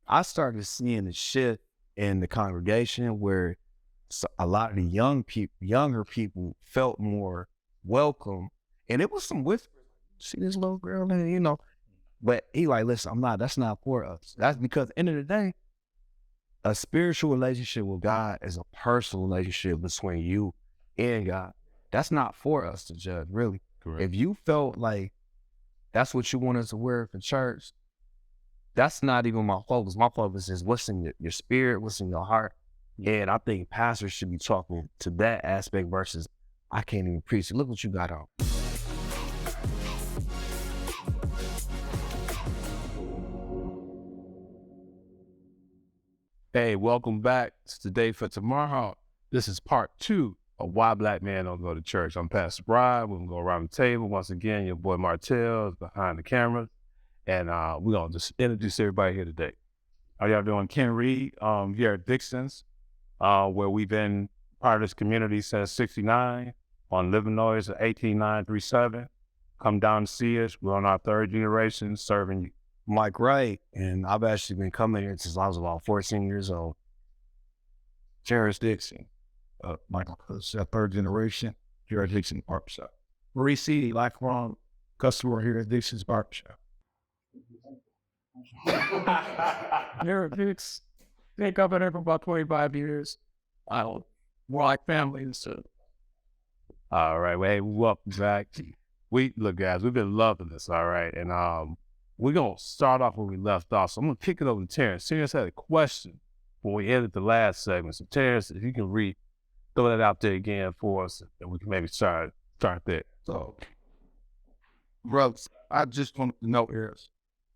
I started seeing the shift in the congregation where a lot of the younger people felt more welcome. And it was some whispers, see this little girl, and but he like, listen, that's not for us. That's because at the end of the day, a spiritual relationship with God is a personal relationship between you and God. That's not for us to judge, really. Correct. If you felt like that's what you wanted to wear for church, that's not even my focus. My focus is what's in your spirit, what's in your heart. And I think pastors should be talking to that aspect versus, I can't even preach. Look what you got on. Hey, welcome back to Today for Tomorrow. This is part 2 of Why Black Men Don't Go to Church. I'm Pastor Brian. We're going to go around the table. Once again, your boy Martell is behind the camera. And we're going to just introduce everybody here today. How y'all doing? Ken Reed here at Dixon's, where we've been part of this community since '69 on Living Noise at 18937. Come down to see us. We're on our 3rd generation serving you. Mike Wright, and I've actually been coming here since I was about 14 years old. Terrence Dixon, Michael, 3rd generation here at Dixon Barbershop. Marie C., lifelong customer here at Dixon's Barbershop. Here it's think of it for about 25 years. We're like family and stuff. All right, well, hey, welcome back. Look, guys, we've been loving this, all right? And we're going to start off where we left off. So I'm going to kick it over to Terrence. Terrence had a question when we ended the last segment. So Terrence, if you can throw that out there again for us, and we can maybe start there. So, brothers, I just want to know is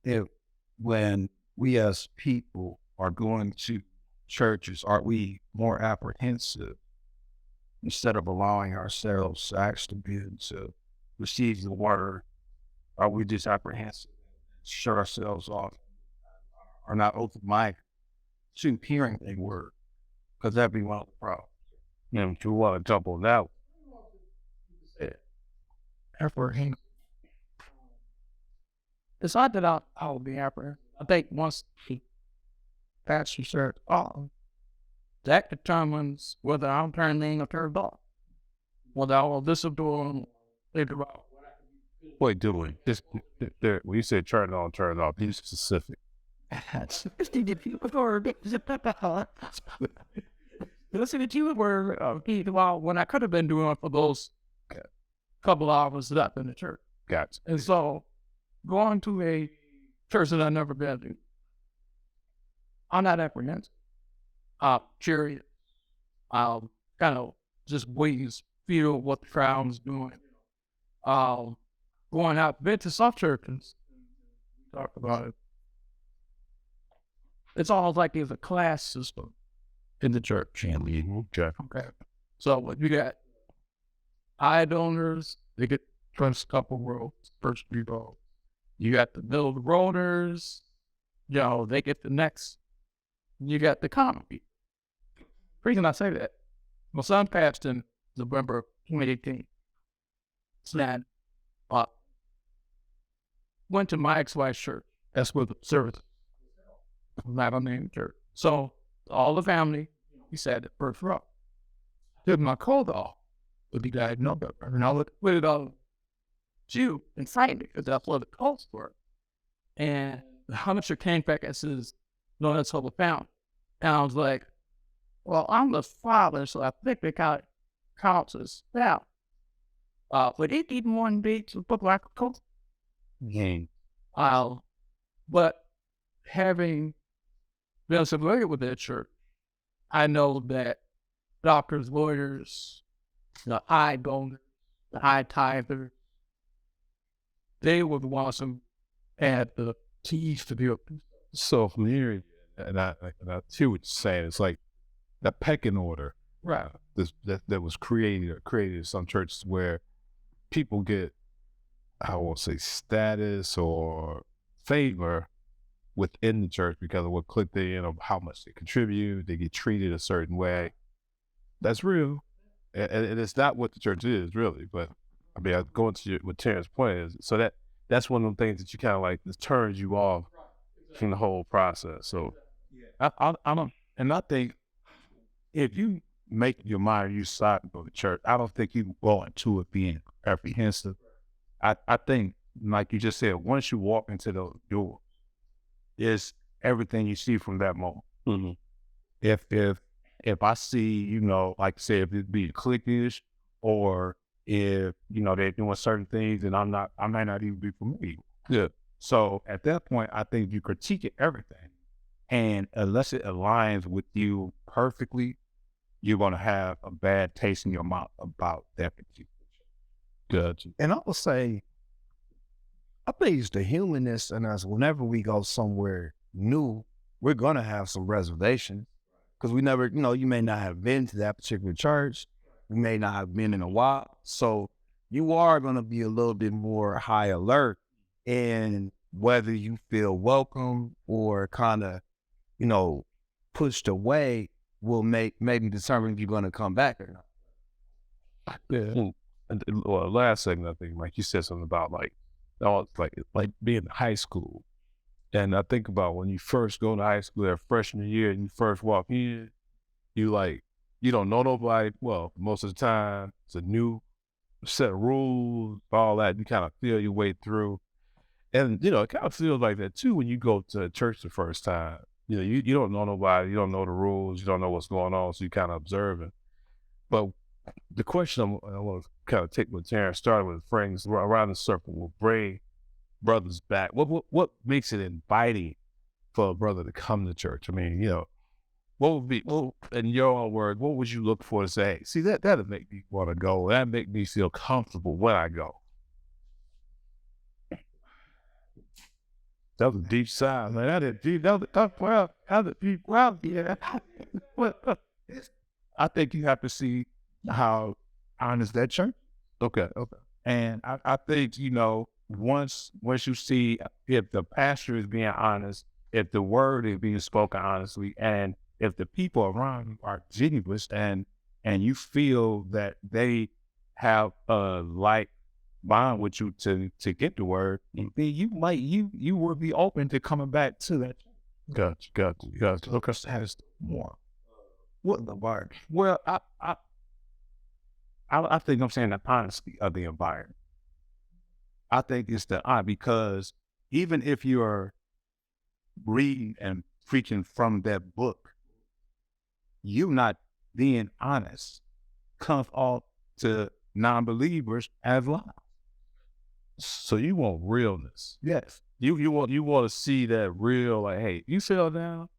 if when we as people are going to churches, are we more apprehensive instead of allowing ourselves to actually be able to receive the word? Are we just apprehensive, shut ourselves off, are not open-minded to hearing a word? Because that'd be one of the problems. And you want to jump on that one. Apprehensive. It's not that I'll be apprehensive. I think once the pastor said, that determines whether I'm turning or turned off. Whether I will listen to him, think about what I can do. Wait, Dylan, when you said turn on, turn off, be specific. Listen to you were when I could have been doing it for those couple hours left in the church. Gotcha. And so going to a church that I've never been to, I'm not apprehensive. I'm curious. I'll kind of just wait and feel what the crowd's doing. Going out, been to some churches, talk about it. It's almost like there's a class system in the church. Okay. So when you got high donors, they get first couple rows, first 3 rows. You got the middle roaders, they get the next. You got the common people. The reason I say that, my son passed in November 2018. And went to my ex-wife's church. That's where the service is. Not on the church. So all the family, he sat at first row. Took my coat off with the guy, and I looked with it on Jew inside me because that's what the coats were. And the hunter came back and says, no, that's all the family. And I was like, well, I'm the father, so I think they counts as family. But it didn't want me to look like a coat. But having been familiar with that church, I know that doctors, lawyers, the high donors, the high tithers, they were the ones who had the keys to the open. So from here, and I see what you're saying, it's like the pecking order, right? That was created in some churches where people get, I won't say status or favor within the church because of what clique they're in or how much they contribute. They get treated a certain way. That's real, and it's not what the church is really. But I mean, going to what Terrence's point is, so that's one of the things that you kind of like, this turns you off from the whole process. So I don't, and I think if you make your mind, you decide to go to church, I don't think you go into it being apprehensive. I think, like you just said, once you walk into those doors, it's everything you see from that moment. mm-hmm. If I see, you know, like I said, if it be cliquish, or if, you know, they're doing certain things and I might not even be familiar. Yeah. So at that point, I think you critique everything. And unless it aligns with you perfectly, you're going to have a bad taste in your mouth about that particular. Gotcha. And I would say, I think it's the humanness in us. Whenever we go somewhere new, we're going to have some reservations because we never, you know, you may not have been to that particular church. You may not have been in a while. So you are going to be a little bit more high alert in whether you feel welcome or kind of, you know, pushed away will maybe determine if you're going to come back or not. Yeah. And well, last segment, I think, like you said something about like being in high school. And I think about when you first go to high school that freshman year and you first walk in, you don't know nobody. Well, most of the time it's a new set of rules, all that. You kind of feel your way through. And, you know, it kind of feels like that too when you go to church the first time. You know, you don't know nobody, you don't know the rules, you don't know what's going on, so you kind of observing. But the question I want to kind of take with Terrence, started with friends around the circle, will bring brothers back. What makes it inviting for a brother to come to church? I mean, you know, what would be, in your own word, what would you look for to say, hey, see, that'll make me want to go. That'll make me feel comfortable when I go. That was a deep sigh, man. That is deep. That was a tough, well, yeah. I think you have to see how honest that church. Okay. And I think, you know, once you see if the pastor is being honest, if the word is being spoken honestly, and if the people around you are genuine and you feel that they have a like bond with you to get the word, then you will be open to coming back to that. Gotcha. Okay. Has more. What the bar? Well, I think I'm saying the honesty of the environment. I think it's because even if you're reading and preaching from that book, you not being honest comes off to non-believers as lies. So you want realness. Yes. You want to see that real, like, hey, you fell down,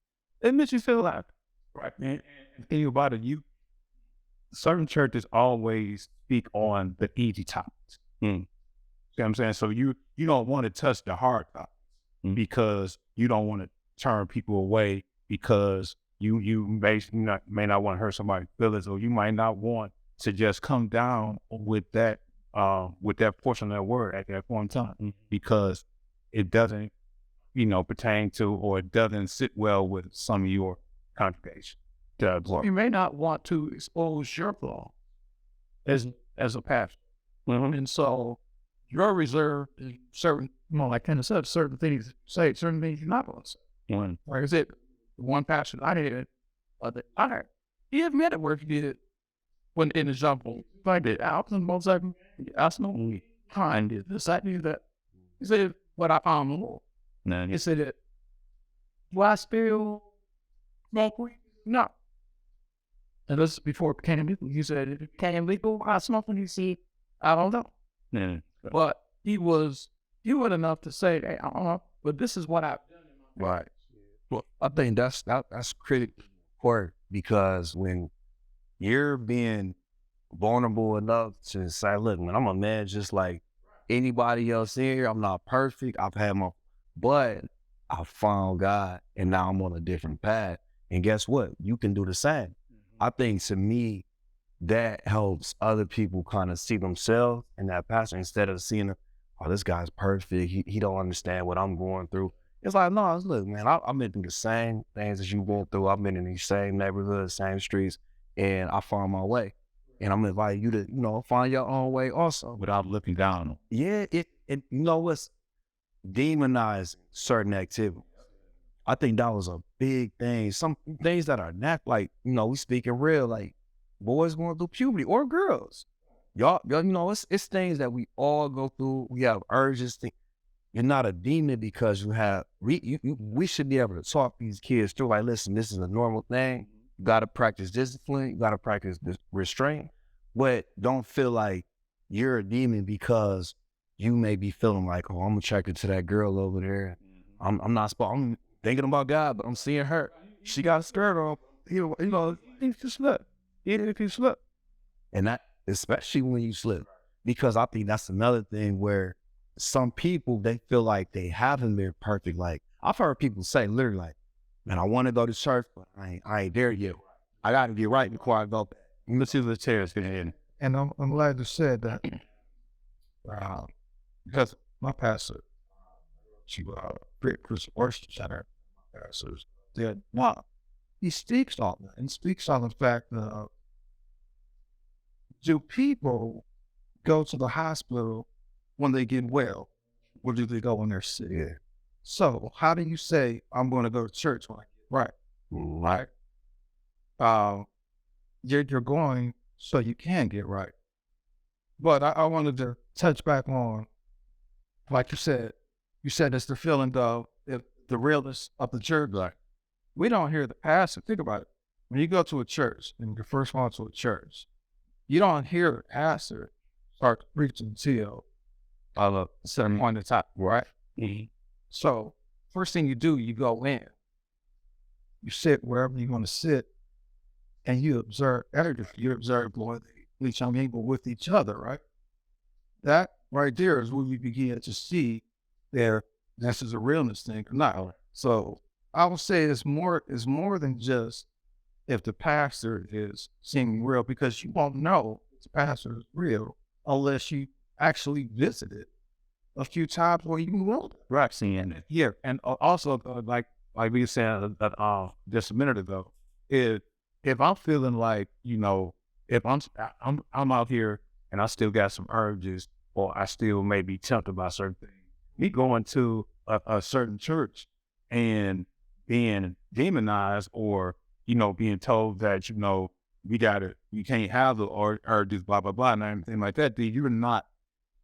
admit you fell out. Right, man. And think about it, certain churches always speak on the easy topics. Mm. See what I'm saying? So you don't want to touch the hard topics because you don't want to turn people away because you may not want to hurt somebody's feelings, or you might not want to just come down with that portion of that word at that point in time because it doesn't, you know, pertain to, or it doesn't sit well with some of your congregation. You may not want to expose your flaw as a pastor. Mm-hmm. And so you're reserved in certain, like Kenneth said, certain things to say, certain things you're not going to say. Mm-hmm. Like I said, the one pastor I did, he admitted where he did when in the example. Like the album, most of them, I know I did this, I did that. He said, what I found the Lord. No, He said it. Do I spill smoke weed? No. And this is before it became legal. He said it became legal. I smoke when you see, I don't know. yeah. But he was enough to say, hey, I don't know, but this is what I've done in my life. Right. Well, I think that's critically important because when you're being vulnerable enough to say, look, man, I'm a man just like anybody else here. I'm not perfect. But I found God and now I'm on a different path. And guess what? You can do the same. I think to me, that helps other people kind of see themselves in that pastor instead of seeing, oh, this guy's perfect. He don't understand what I'm going through. It's like, no, look, man, I've been through the same things as you went through. I've been in these same neighborhoods, same streets, and I found my way. And I'm inviting you to, you know, find your own way also. Without looking down on. Yeah, it you know what's demonizing certain activities. I think that was a big thing. Some things that are not like, we speaking real, like boys going through puberty or girls. Y'all, it's things that we all go through. We have urges. You're not a demon because you have, we should be able to talk these kids through, like, listen, this is a normal thing. You got to practice discipline. You got to practice restraint, but don't feel like you're a demon because you may be feeling like, oh, I'm attracted to that girl over there. I'm thinking about God, but I'm seeing her. She got a skirt on. If you slip, even if you slip. And that, especially when you slip, because I think that's another thing where some people, they feel like they haven't been perfect. Like, I've heard people say literally like, man, I want to go to church, but I ain't there yet. I got to get right before I go. Let's see the chairs get in. And I'm glad you said that. Because my pastor, she Great Christian Worship Center, pastors said, wow, he speaks on that and speaks on the fact that do people go to the hospital when they get well, or do they go when they're sick? Yeah. So how do you say, I'm going to go to church when I get right? Right. You're going so you can get right. But I wanted to touch back on, like you said it's the feeling of the realness of the church. Like, we don't hear the pastor. Think about it. When you go to a church and you're first one to a church, you don't hear the pastor start preaching until a certain point in time, right? Mm-hmm. So first thing you do, you go in, you sit wherever you want to sit, and you observe everything. You observe each people with each other, right? That right there is when you begin to see this is a realness thing or not. So I would say it's more than just if the pastor is seeming real, because you won't know if the pastor is real unless you actually visited a few times where you won't. Right, seeing it. Yeah, and also like we were saying just a minute ago, if I'm feeling like, if I'm out here and I still got some urges, or I still may be tempted by certain things, me going to a certain church and being demonized, or being told that you can't have the urges, blah blah blah, and everything like that, then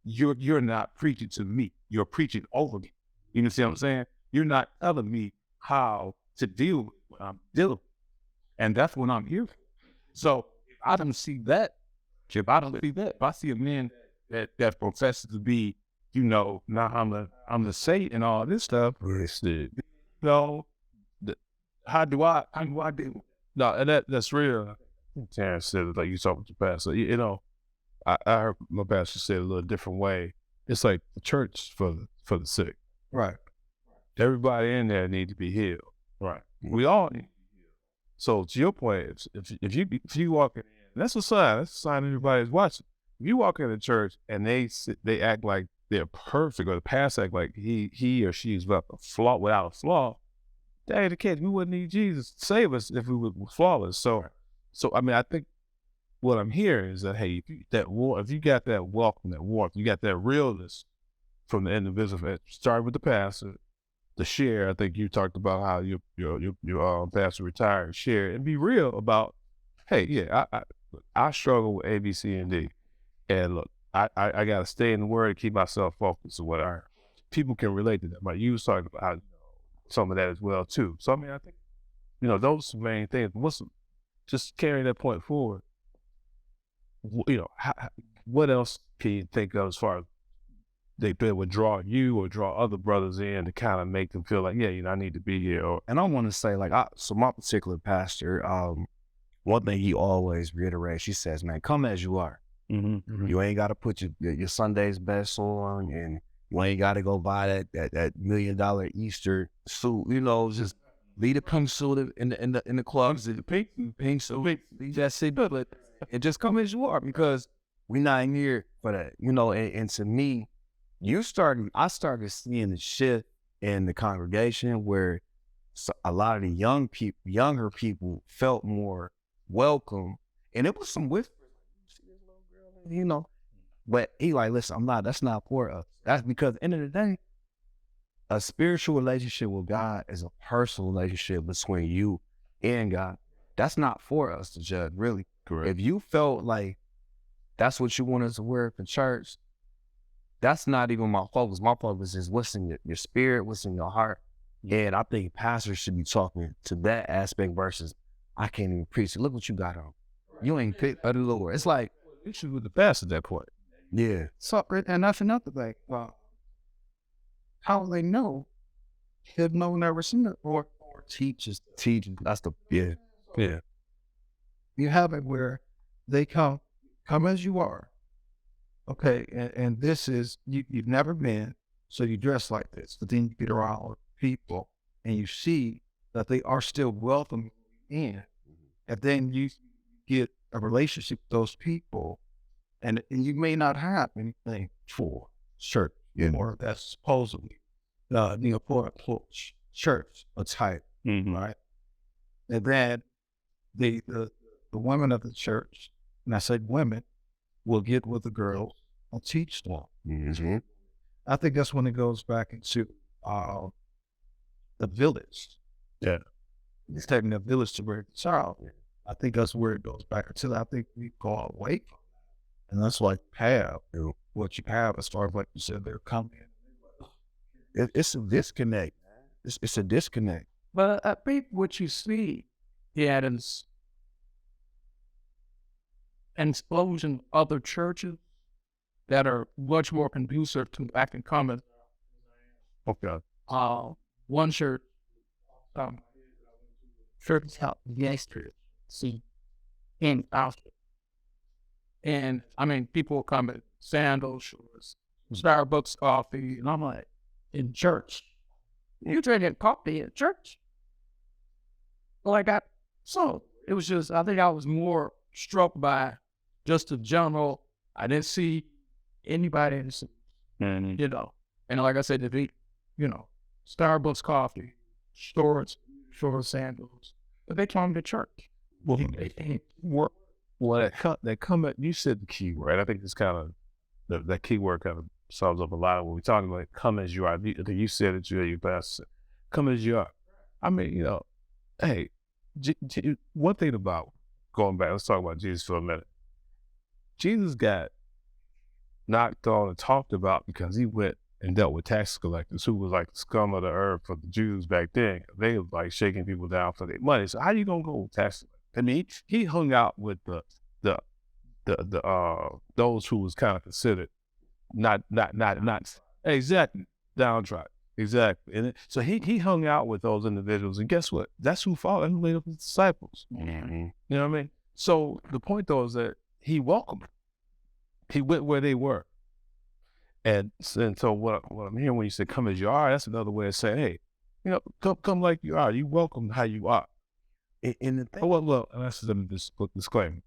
you're not preaching to me. You're preaching over me. You know what I'm saying? You're not telling me how to deal with what I'm dealing with. And that's what I'm here for. So if I don't see that, if I see a man that professes to be, now I'm the saint and all this stuff, how do I do? No, and that's real. Terrence said it like you talking to your pastor. I heard my pastor say it a little different way. It's like the church for the sick. Right. Everybody in there need to be healed. Right. We all need to be healed. So to your point, if you walk in, that's a sign. That's a sign everybody's watching. If you walk in the church and they act like they're perfect, or the pastor act like he or she is without a flaw, that ain't the case. We wouldn't need Jesus to save us if we were flawless. So I mean, I think what I'm hearing is that, hey, if you got that welcome, that warmth, you got that realness from the individual, starting with the pastor, the share. I think you talked about how your pastor retired, share and be real about, hey, yeah, I struggle with A, B, C, and D, and look, I got to stay in the Word and keep myself focused on what people can relate to that. But you was talking about how, some of that as well too. So I mean, I think those main things. Just carrying that point forward. What else can you think of as far as they would draw you or draw other brothers in to kind of make them feel like, yeah, I need to be here? And I want to say, like, so my particular pastor, one thing he always reiterates, she says, man, come as you are. Mm-hmm, mm-hmm. You ain't got to put your Sunday's best on, and you ain't got to go buy that $1 million Easter suit. Just leave the pink suit in the clubs, the pink suit. That's it. But and just come as you are, because we're not here for that. And to me, I started seeing the shift in the congregation where a lot of the younger people felt more welcome, and it was some whispers. See this little girl, but he like, listen, that's not for us. That's because at the end of the day, a spiritual relationship with God is a personal relationship between you and God. That's not for us to judge, really. Correct. If you felt like that's what you wanted to wear for church, that's not even my focus. My focus is what's in your spirit, what's in your heart. And I think pastors should be talking to that aspect versus, I can't even preach. Look what you got on. You ain't fit for the Lord. It's like, You should be the best at that point. yeah. So, and that's another thing. How they know? They've never seen it or Teachers. That's the, yeah. Yeah. You have it where they come as you are. Okay, and this is, you've never been, so you dress like this. But then you get around people and you see that they are still welcome in. And then you get a relationship with those people, and you may not have anything for church, or that's supposedly the important church type, right? And then the women of the church, and I said women, will get with the girls and teach them. Mm-hmm. I think that's when it goes back into the village. Yeah. It's taking a village to raise a child. I think that's where it goes back until I think we go away from that. And that's like what you have as far as, like you said, they're coming. It's a disconnect. It's a disconnect. But I think what you see, yeah, is an explosion of other churches that are much more conducive to back and coming. Okay. One church, church help yesterday, see, in Austin. And I mean, people come in sandals, shorts, Starbucks coffee, and I'm like, in church, you drinking coffee in church? Like that. So it was just, I think I was more struck by just the general. I didn't see anybody in the suit, you know. And like I said, if he, you know, Starbucks coffee, short sandals, but they come to church. Well, they come at, you said the key word. I think it's kind of, that key word kind of sums up a lot of what we're talking about. Come as you are. I think you said it, your pastor said, come as you are. I mean, you know, hey, one thing about going back, let's talk about Jesus for a minute. Jesus got knocked on and talked about because he went and dealt with tax collectors who was like the scum of the earth for the Jews back then. They was like shaking people down for their money. So how you gonna go with tax collectors? I mean, he hung out with the those who was kind of considered not exactly downtrodden. Exactly. And so he hung out with those individuals, and guess what? That's who followed and laid up his disciples. Mm-hmm. You know what I mean? So the point though is that he welcomed them. He went where they were. And so what I'm hearing when you say come as you are, that's another way of saying, hey, you know, come like you are. You welcome how you are. And the thing, Well, and that's this disclaimer.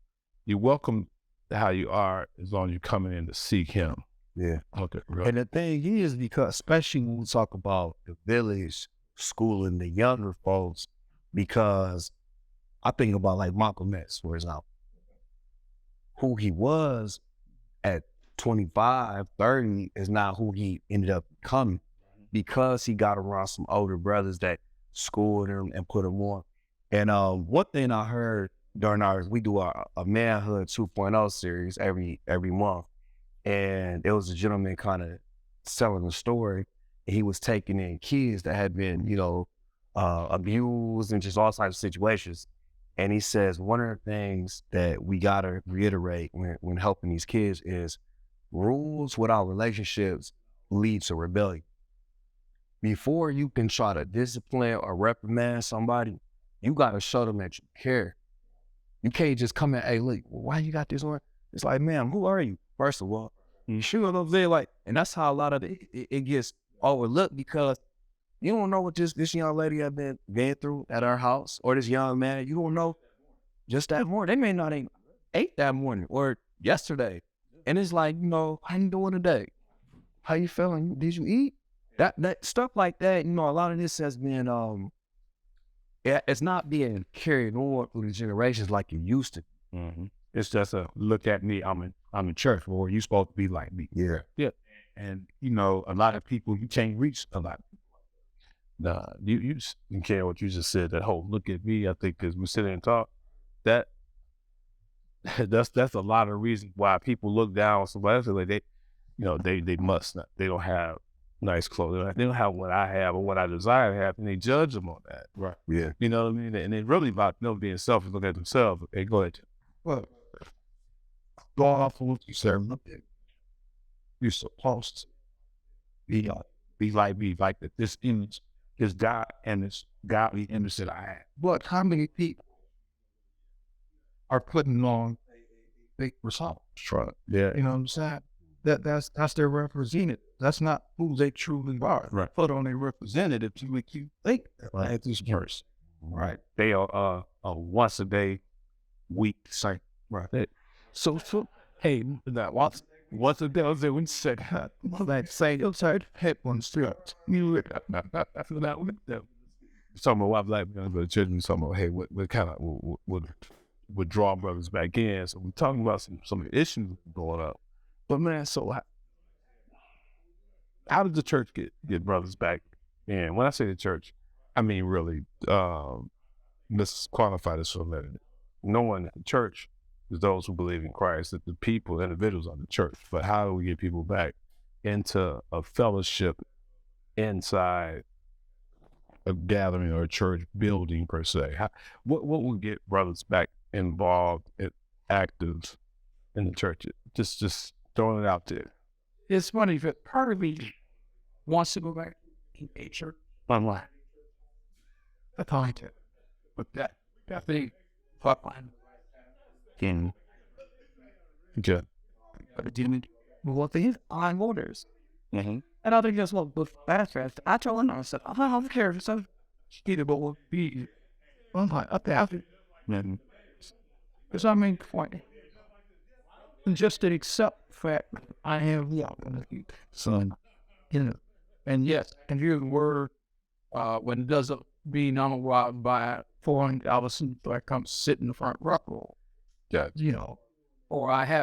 You welcome how you are as long as you're coming in to seek him. yeah. Okay. Right. And the thing is, because especially when we talk about the village schooling the younger folks, because I think about like Malcolm X, for example, who he was at 25, 30 is not who he ended up becoming, because he got around some older brothers that schooled him and put him on. And one thing I heard during we do a Manhood 2.0 series every month. And there was a gentleman kind of selling a story. And he was taking in kids that had been, you know, abused and just all types of situations. And he says, one of the things that we got to reiterate when helping these kids is rules without relationships lead to rebellion. Before you can try to discipline or reprimand somebody, you got to show them that you care. You can't just come in, hey, look, why you got this on? It's like, man, who are you? First of all, you sure what I'm saying? Like, and that's how a lot of it gets overlooked, because you don't know what this young lady have been through at our house, or this young man. You don't know just that morning. They may not even ate that morning or yesterday. And it's like, you know, how you doing today? How you feeling? Did you eat? That stuff like that, you know, a lot of this has been, it's not being carried on through the generations like it used to. Mm-hmm. It's just a look at me. I'm in church, or you supposed to be like me. Yeah. Yeah. And, you know, a lot of people, you can't reach a lot of people. Nah, you care what you just said. That whole look at me. I think as we sit there and talk, that that's a lot of reasons why people look down on somebody else. Like they must not. They don't have nice clothes. They don't have what I have or what I desire to have, and they judge them on that. Right. Yeah. You know what I mean? And it's really about being selfish, look at themselves. Hey, go ahead. Well, going off of what you said, you're supposed to be like me, like that. This image, this God and this godly image that I have. But how many people are putting on big persona? Yeah. You know what I'm saying? That's their representative. That's not who they truly are. Right. Put on a representative to make you think like this person. Right. They are once a day, week cycle. Right. So hey, that once a day, I was there when you said Like say outside head one straight. You talking about why black men go to church and talking about, hey, what kind of would draw brothers back in. So we're talking about some of the issues going up. But man, so how did the church get brothers back in? When I say the church, I mean really, let's qualify this for a minute. No one at the church is those who believe in Christ, that the people, individuals are the church. But how do we get people back into a fellowship inside a gathering or a church building per se? What will get brothers back involved and active in the church? Just throwing it out there. It's funny that part of me wants to go back to nature. Online. I find it. But that thing, hotline. Okay. But didn't what these on orders. Mm-hmm. And I think that's what was fast. I told him, I said, I don't care. So, either what will be. I'm like, up there. Because I mean, point. And just to accept the fact I have the son. You know. And yes, and hear the word when it doesn't be non-wild by $400 so I come sit in the front row. Yeah. You know. Or I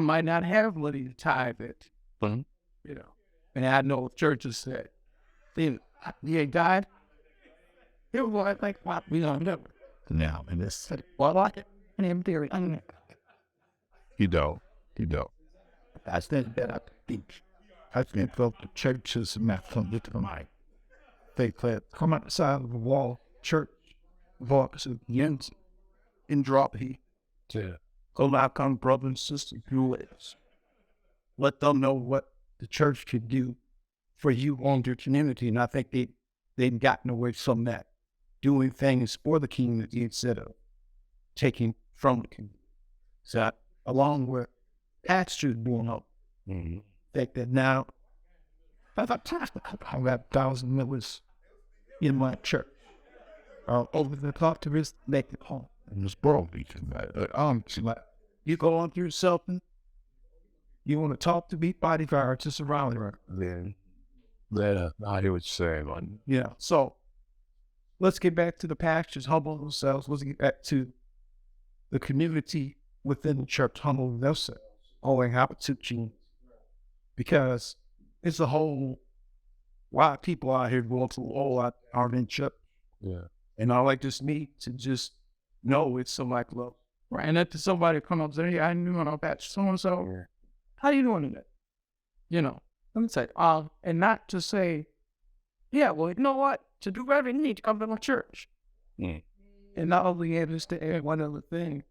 might not have money to tithe it. Mm-hmm. You know. And I know churches that he ain't died. It was like, what? We don't know. now in this. Well, I like it. And in theory, You don't. I think that I think both the churches and that come to my they come outside of the wall, church, box and yens, and drop he. Yeah. Go out, come brothers and sisters, who is. Let them know what the church could do for you on your community. And I think they've gotten away from that, doing things for the community instead of taking from the community. So along with pastors going up, think that now I got 1,000 members in my church. Over the top to this, make it home. And this world, you go on to yourself and you want to talk to me, bodyguards just around there. Then, I hear what you're saying, man. Yeah. So let's get back to the pastors, humble themselves. Let's get back to the community within the church, humble themselves, owing opportunity. Because it's a whole lot of people out here going through all that aren't in church. Yeah. And I like this need to just know it's somebody close. right. And if somebody come up and say, hey, I knew on that so-and-so. Yeah. How you doing today? You know, let me say, and not to say, yeah, well, you know what? To do whatever you need to come to my church. Mm. And not only understand one other thing.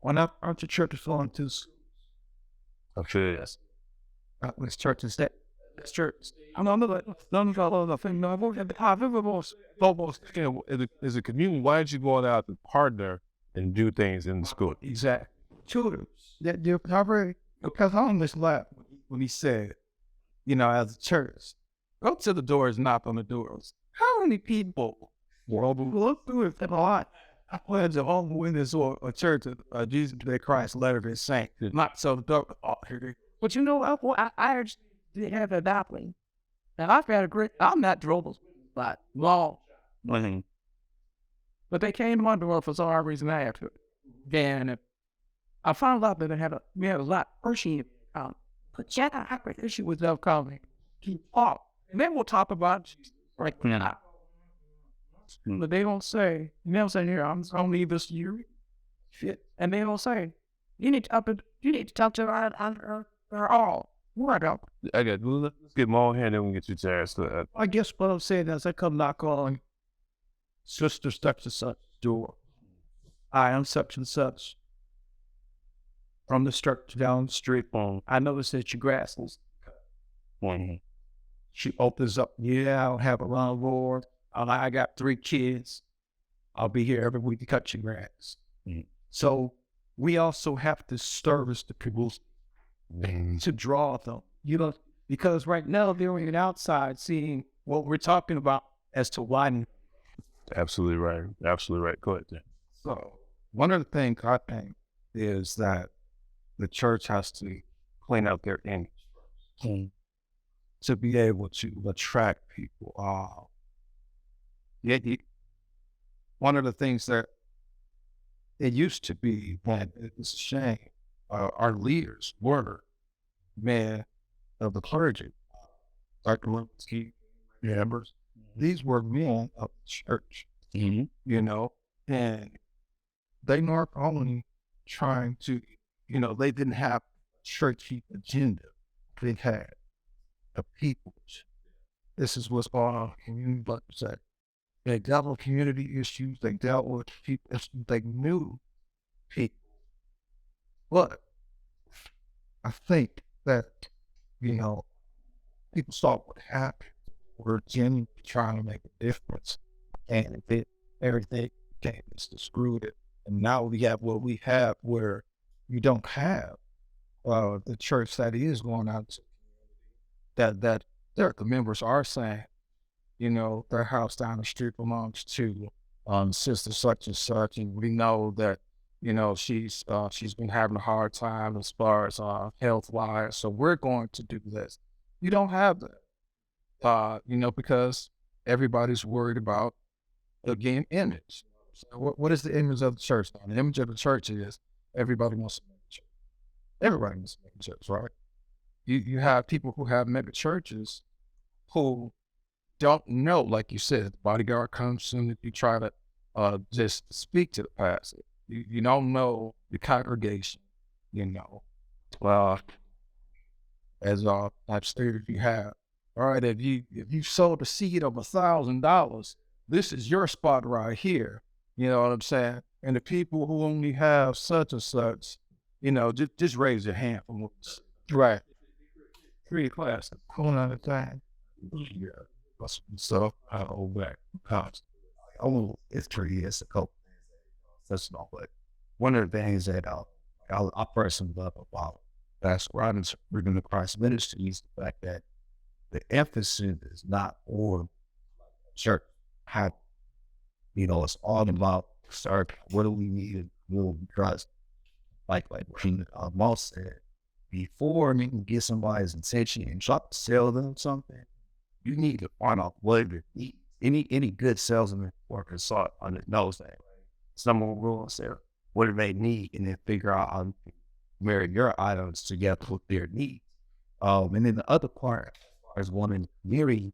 When I went to church, going to I feel yes. This church instead. This church. I'm not almost. As a community, why aren't you going out to partner and do things in the school? exact tutors that they're covering. Because I almost laughed when he said, as a church, go to the doors, knock on the doors. How many people look through it a lot? I pledge to all witness or a church of Jesus Christ Latter-day Saints. Not so dark. But you know, I actually did have a dappling. And I've had I'm not drove but long. Mm-hmm. But they came to my door for some odd reason I had to. And I found out that we had a lot of person. But yeah, I had an issue with them calling. And then we'll talk about Jesus. Right now. But they don't say, you know what I'm saying here, I'm gonna leave this to you. Shit. And they don't say, you need to talk to her all. What up? Okay, let's get more here, then we get you Terrence. I guess what I'm saying is I come knock on sister such and such door. I am such and such. From the structure down the street. I noticed that your grass is cut. She opens up, yeah, I'll have a landlord. I got 3 kids. I'll be here every week to cut your grass. So we also have to service the people to draw them, you know, because right now they're on the outside seeing what we're talking about as to why. Absolutely right. Absolutely right. Go ahead, Dan. So one of the things I think is that the church has to clean up their image to be able to attract people. One of the things that it used to be, that it's a shame, our leaders were men of the clergy, like key members. These were men of the church, you know, and they weren't only trying to, you know, they didn't have a churchy agenda. They had a people's. This is what's going on in community, like I said. They dealt with community issues. They dealt with people issues. They knew people. But I think that, you know, people saw what happened. We're genuinely trying to make a difference. And everything became screwed. And now we have what we have, where you don't have the church that is going out to that the members are saying, you know, their house down the street belongs to sister such and such, and we know that, you know, she's been having a hard time as far as health wise, so we're going to do this. You don't have that, you know, because everybody's worried about, again, image. So what is the image of the church now? The image of the church is everybody wants to make a church. Everybody wants to make a church, right? You have people who have mega churches who don't know, like you said, the bodyguard comes in if you try to just speak to the pastor. You don't know the congregation, you know. As I've stated, you have, all right, if you sowed a seed of $1,000, this is your spot right here. You know what I'm saying? And the people who only have such and such, you know, just raise your hand from what's right. 3 classes. Hold on a time. Yeah. So I hold back. Oh, it's 3 years ago. That's not what. One of the things that I personally love about Pastor Robin's Bringing the Christ ministry is the fact that the emphasis is not on church. How, you know, it's all about what do we need to do, because like Moss said, before you can get somebody's attention and try to sell them something, you need to find out what they need. Any good salesman or consultant knows that. Someone will say, what do they need? And then figure out how to marry your items together with their needs. And then the other part, as woman in the community,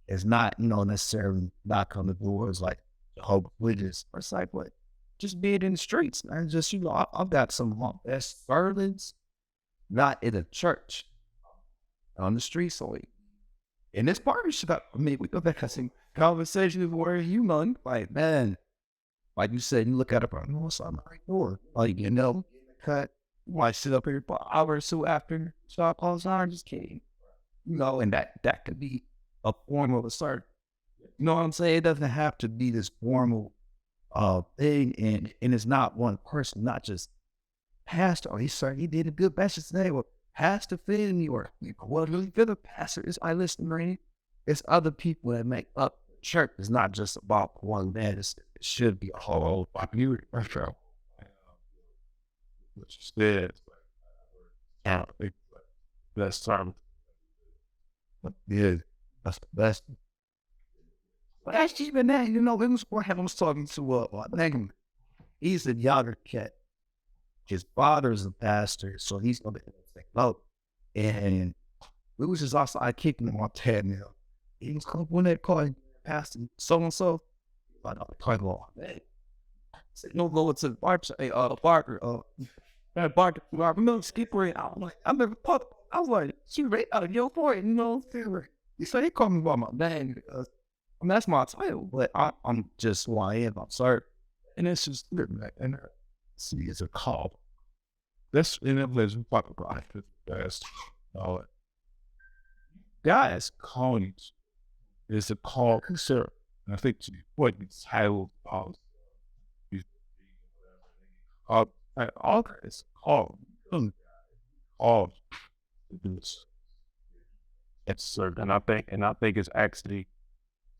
is not, you know, necessarily knock on the doors like Jehovah's Witnesses or it's like, what? Just be it in the streets, man. Just, you know, I've got some of my best servants, not in a church, on the streets. So, in this partnership, I mean, we go back to some conversations where you know, like, man, like you said, you look at it, oh, it's on my door. Like, you know, cut. Why sit up here for an hour or so after shop closes on? Just kidding. You know, and that could be a form of a service. You know what I'm saying? It doesn't have to be this formal thing, and it's not one person, not just pastor. Oh, he did a good message today. Well, pastor fit me, or well, really for the pastor is I listen, man. It's other people that make up the church. It's not just about one man. It should be a whole community. What you said, best term. Yeah, that's the best. But that's even that, you know, I was talking to he's a younger cat. His father's a pastor, so he's gonna be out. And we was just outside kicking him off the head now. He was when they called Pastor so-and-so. I know, quite long. Said, no, go to the Barker, Barker, I remember Skipper, I'm like, I remember Pop, I was like, she right out of your point, you know, so they call me by my name, because, I mean, that's my title, but I'm just who I am, I'm sorry, and it's just, and see, it's a call. That's in that place, that's God's calling is a call, sir. And I think to what the title of all that is called, all to do this. It's certain. And I think it's actually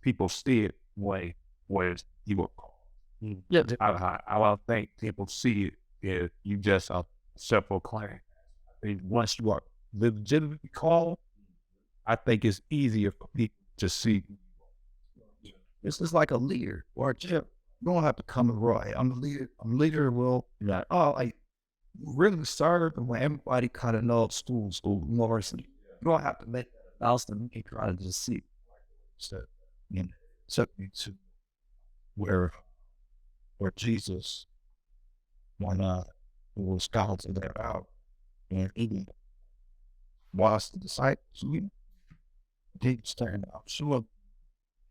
people see it way where you were called. Yeah. I don't think people see it if you just are self-proclaimed. Once you are legitimately called, I think it's easier for people to see. It's just like a leader or a chip. You don't have to come and right. I'm the leader. I'm a leader. Well, like, oh, like really serve and when everybody kind of knows school, university. You don't have to make that announcement. You try to just see. So, you know, took me to where Jesus, when was called to their out and he was the disciples, you didn't stand up. Sure,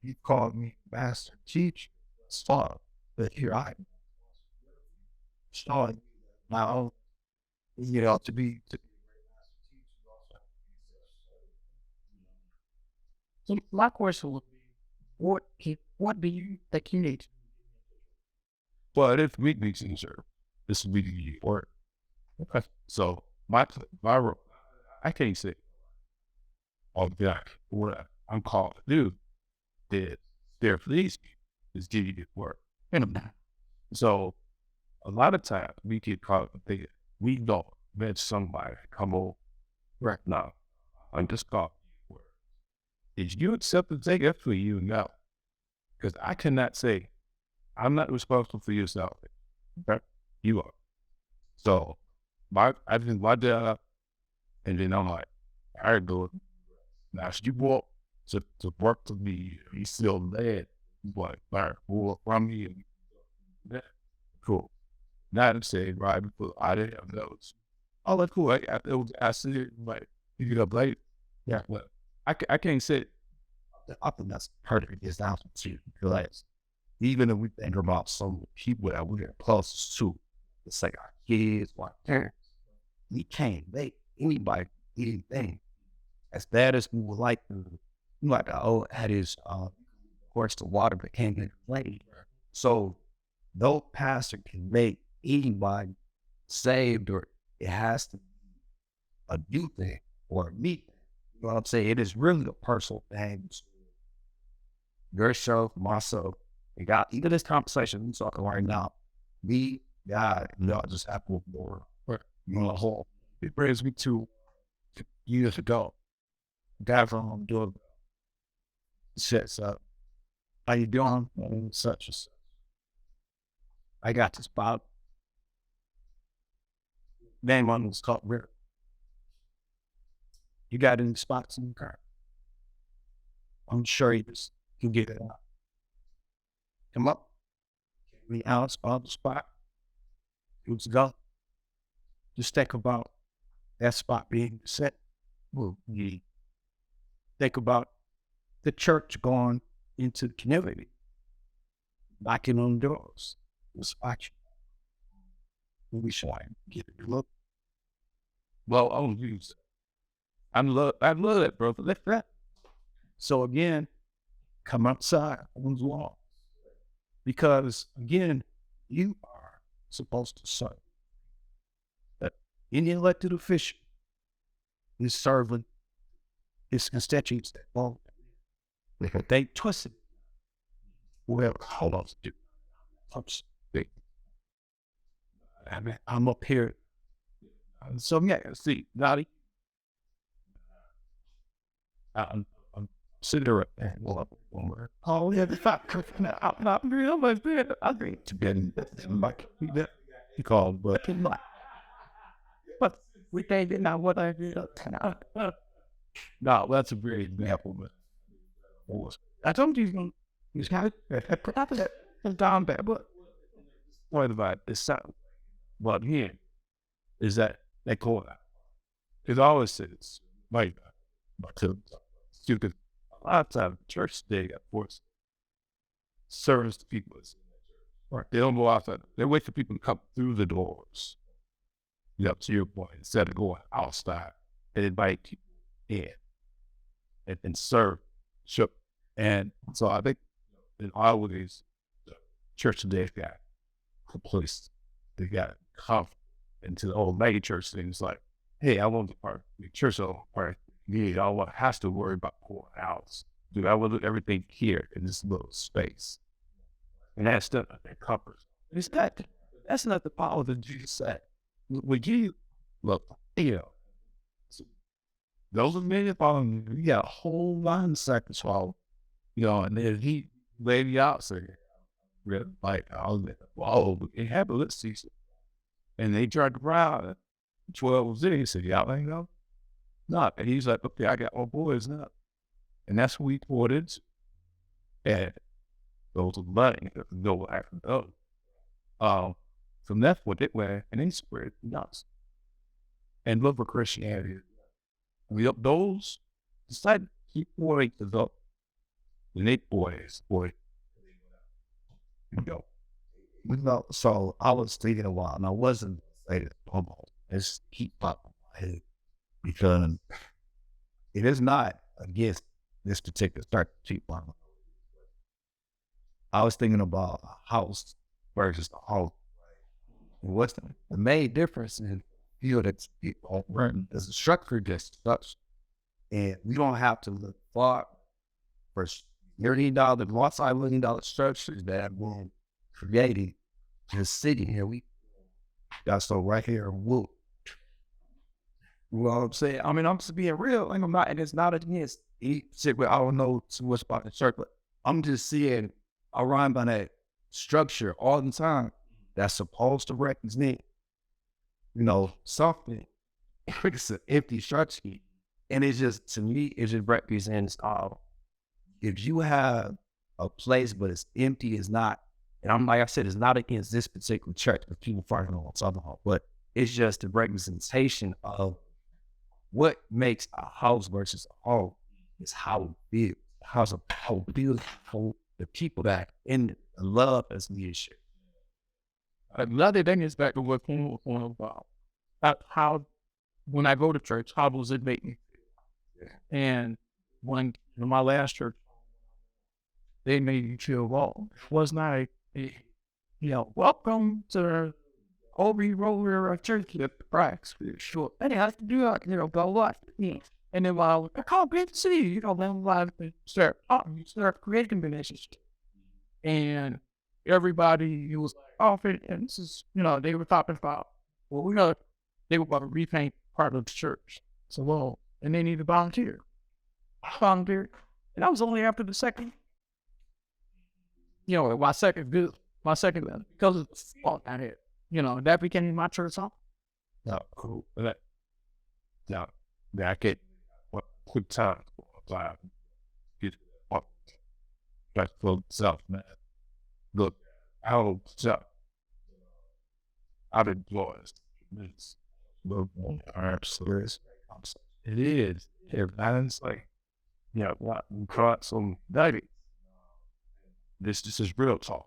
he called me master teacher, stop, but here I am. Starting now, you know, to be So my question would be, what do you think you need? But if we need to serve, this would be the work. Okay. So my role, I can't say, oh, yeah, what I'm called to do is there for these people is give you the work. So a lot of times we get caught up thinking we don't let somebody come over right now and just call you work. If you accept and take it for you now, because I cannot say I'm not responsible for your salvation. Okay? You are. So I did my job, and then I'm like, all right, do it. Now, if you want to work to me, you still led, but all right, pull from me. And yeah, cool. Now to say, right, because I didn't have those. Oh, that's cool. I see it, like, you get up late. Yeah, but I can't say I think that's part of it is now to realize, even if we think about some people that we're closest to, it's like our kids, our parents, we can't make anybody anything. As bad as we would like to, like the old adage, of course, the water became the flame. So no pastor can make anybody saved, or it has to be a new thing or a me thing. You know what I'm saying? It is really a personal thing. Yourself, myself, and God, even this conversation we're talking right now, me, God, y'all just have to more. You know, whole. it brings me to years ago. Guys on doing sets up. How you doing? And such and such. I got this spot. Name on was called River. You got any spots in the car? I'm sure you just can get it out. Come up. Me out on the spot. Let's go. Just think about that spot being set. Well, yeah. Think about the church going into the community, knocking on doors. It's watching. We should get a look. Well, I'll use it. I love that, bro. Let that. So again, come outside on the wall. Because again, you are supposed to serve. That any elected official is serving his constituents that vote. They twist it. Well, hold on, dude. I mean, I'm up here. So yeah, see, Naughty. I'm sitting there and oh yeah, I'm not real, but I think to get in like he called, but we can't get now what I did. No, that's a great example, but I told you He's kind of down bad, but What about this sound? But here is that they call that. It always says, like, to stupid. A lot of times, church today got forced service to people. Right. They don't go outside. They wait for people to come through the doors. To your point, instead of going outside and invite people in and serve. Sure. And so I think in all of these, the church today got complacent. They got comfortable into the old mega church things like, hey, I want to part the church part. Yeah, all I has to worry about going out. Dude, I will do everything here in this little space. And that's not that comfort. That's not the power that Jesus said. Would you look, those are many following, you got a whole line of seconds follow, and then he laid you out, so like, whoa, it happened this season. And they tried to ride 12 was in. He said, y'all ain't know? Not. And he's like, okay, I got my boys now. And that's who he poured into. And those are money that go after those. From that's what it went, and they spread nuts. And look for Christianity. Those decided to keep pouring to the boys. So I was thinking a while, and I wasn't saying it almost. It's keep up in my head because it is not against this particular start to keep on. I was thinking about a house versus a home. And what's the main difference in field that's running? There's a structure that's such, and we don't have to look far for $30, multi-million-dollar structures that were created in the city. Here we got so right here in Wood. You know what I'm saying? I mean, I'm just being real, and I'm not, and it's not against shit. I don't know too much about the church, but I'm just seeing around by that structure all the time that's supposed to represent, something. It's an empty structure, and it's just, to me, it just represents if you have a place but it's empty, it's not. And I'm like I said, it's not against this particular church that people fighting on Southern Hall, but it's just a representation of what makes a house versus a home is how it feels. How it feels for the people that in love as leadership. Another thing is back to what Paul was talking about how when I go to church, how does it make me feel? Yeah. And when in my last church, they made me feel wrong. It was not welcome to Obi Roller Church with the cracks. Sure. And I have to do that, go what? And then while I can't wait to see you, then I start creating relationships. And everybody was like, and this is, they were talking about, they were about to repaint part of the church. So, and they needed to volunteer. I volunteered. And that was only after the second, my second visit, because of the fault I had. That became my church home. No, cool. Now, I get what quick time to get back for self, man. Look, I've been blessed. It's it is. It's like, we caught some diving. This is real talk.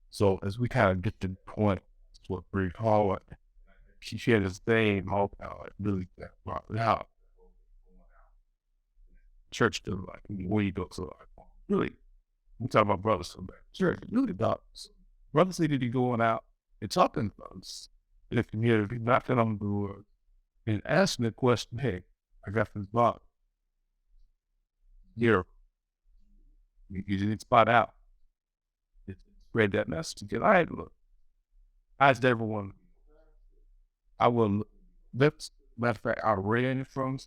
So as we kind of get to the point, it's what Brig Hall, she had this thing, really brought it out. Church does like, where you go, so like, really, we talk about brothers so bad. Church, really dogs. Brothers need to be going out and talking to us in the community, knocking on the door and asking the question, hey, I got this box. Here, you didn't spot out. Spread that message again. I asked everyone. I will. Matter of fact, I ran it from.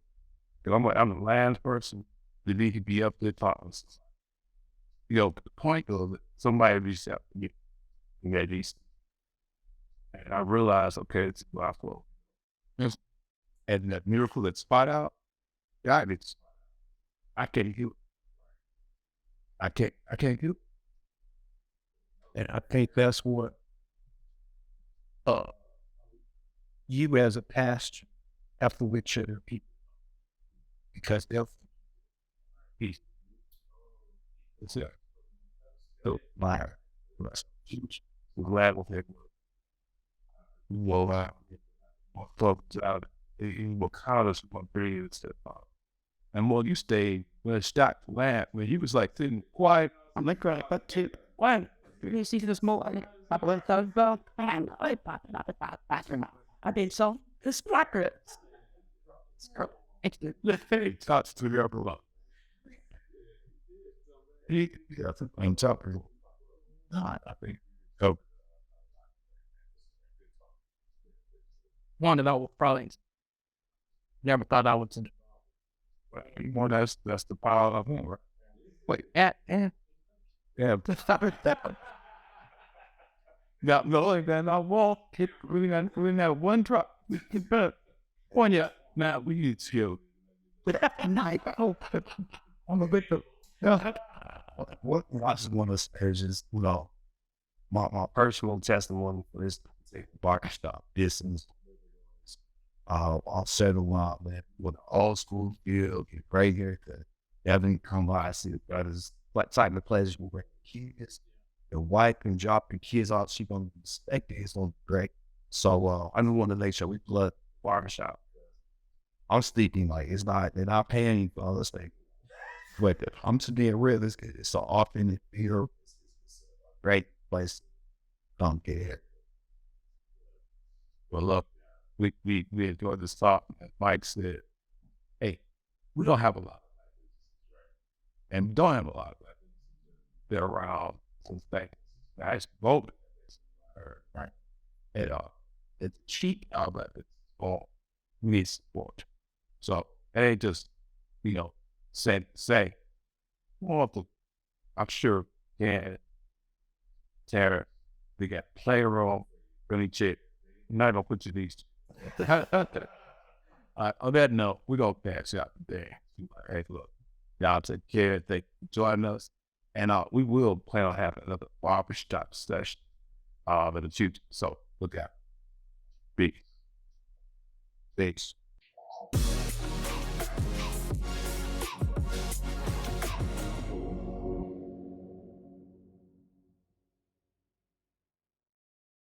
Because I'm the last person that need to be up there talking. The point of it, somebody reached out to me in that East, and I realized, okay, it's gospel. And that miracle that spot out, God, I can't heal it. I can't do it. And I think that's what you as a pastor have to with your people, because they'll be it's a liar. Glad with it. Well, folks out in Wakanda for periods. And well, you stayed when it stopped land when you was like sitting quiet. I'm like, but to one, you see this more. I went so well, and I popped it up about bathroom. I did so. This blacker. He touched to the upper level. I'm talking. I think. Oh, One that I was probably never thought I would. well, that's the power of him, right? Wait, Yeah. Got going, then I walk. We got one truck. One, yeah. Now we need to. Night. Oh, I'm a victim. What was one of those just, my personal testimony for this barbershop business. I'll settle out, man, with an old school feel, get great here. Evan come by, I see the brothers, what type of pleasure will bring the kids. The wife can drop the kids off, she gonna respect it, it's gonna be great. So I just want to make sure we plug barbershop. I'm sleeping like they're not paying for all this thing. But I'm just being real, it's so often here, great place. Don't get here. Well, look, we enjoyed this talk. Mike said, hey, we don't have a lot. And we don't have a lot of that. They're around some things. Nice moment. Right. And it's cheap outlet. It's all we need support. So it ain't just, say. Well, I'm sure Tara, we got playroom, really cheap. Not gonna put you these. On that note, we're gonna pass out today. Hey, look, y'all take care. Thank you for joining us. And we will plan on having another barbershop session in the future. So look out. Peace.